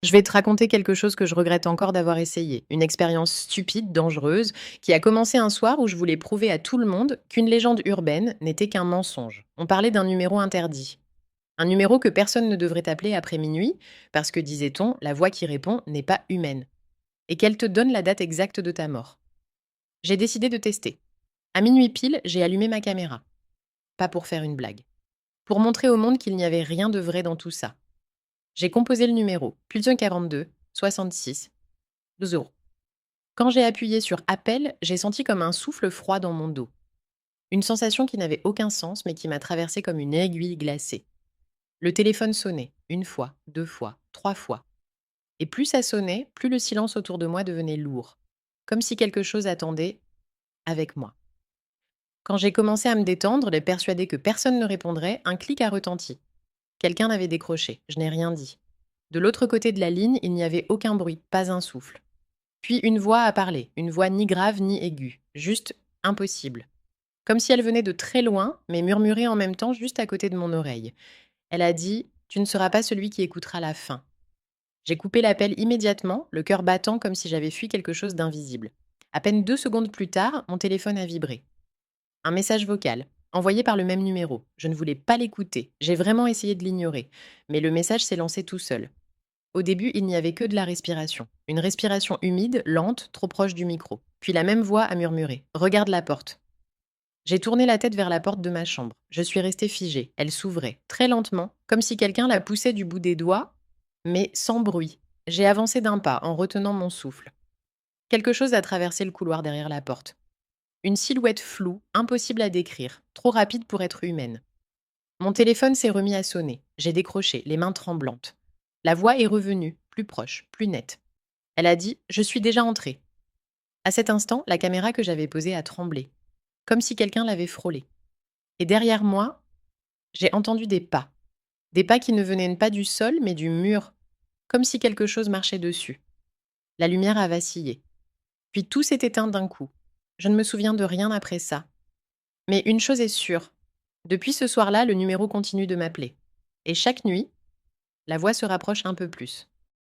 Je vais te raconter quelque chose que je regrette encore d'avoir essayé. Une expérience stupide, dangereuse, qui a commencé un soir où je voulais prouver à tout le monde qu'une légende urbaine n'était qu'un mensonge. On parlait d'un numéro interdit. Un numéro que personne ne devrait appeler après minuit, parce que, disait-on, la voix qui répond n'est pas humaine. Et qu'elle te donne la date exacte de ta mort. J'ai décidé de tester. À minuit pile, j'ai allumé ma caméra. Pas pour faire une blague. Pour montrer au monde qu'il n'y avait rien de vrai dans tout ça. J'ai composé le numéro, plus 42, 66, 2 euros. Quand j'ai appuyé sur appel, j'ai senti comme un souffle froid dans mon dos. Une sensation qui n'avait aucun sens mais qui m'a traversée comme une aiguille glacée. Le téléphone sonnait, une fois, deux fois, trois fois. Et plus ça sonnait, plus le silence autour de moi devenait lourd. Comme si quelque chose attendait avec moi. Quand j'ai commencé à me détendre, persuadée que personne ne répondrait, un clic a retenti. Quelqu'un avait décroché, je n'ai rien dit. De l'autre côté de la ligne, il n'y avait aucun bruit, pas un souffle. Puis une voix a parlé, une voix ni grave ni aiguë, juste impossible. Comme si elle venait de très loin, mais murmurait en même temps juste à côté de mon oreille. Elle a dit: Tu ne seras pas celui qui écoutera la fin. J'ai coupé l'appel immédiatement, le cœur battant comme si j'avais fui quelque chose d'invisible. À peine 2 secondes plus tard, mon téléphone a vibré. Un message vocal, envoyé par le même numéro. Je ne voulais pas l'écouter, j'ai vraiment essayé de l'ignorer, mais le message s'est lancé tout seul. Au début, il n'y avait que de la respiration. Une respiration humide, lente, trop proche du micro. Puis la même voix a murmuré: Regarde la porte. J'ai tourné la tête vers la porte de ma chambre. Je suis restée figée. Elle s'ouvrait, très lentement, comme si quelqu'un la poussait du bout des doigts, mais sans bruit. J'ai avancé d'un pas, en retenant mon souffle. Quelque chose a traversé le couloir derrière la porte. Une silhouette floue, impossible à décrire, trop rapide pour être humaine. Mon téléphone s'est remis à sonner. J'ai décroché, les mains tremblantes. La voix est revenue, plus proche, plus nette. Elle a dit: Je suis déjà entrée. À cet instant, la caméra que j'avais posée a tremblé, comme si quelqu'un l'avait frôlée. Et derrière moi, j'ai entendu des pas. Des pas qui ne venaient pas du sol, mais du mur, comme si quelque chose marchait dessus. La lumière a vacillé. Puis tout s'est éteint d'un coup. Je ne me souviens de rien après ça. Mais une chose est sûre. Depuis ce soir-là, le numéro continue de m'appeler. Et chaque nuit, la voix se rapproche un peu plus.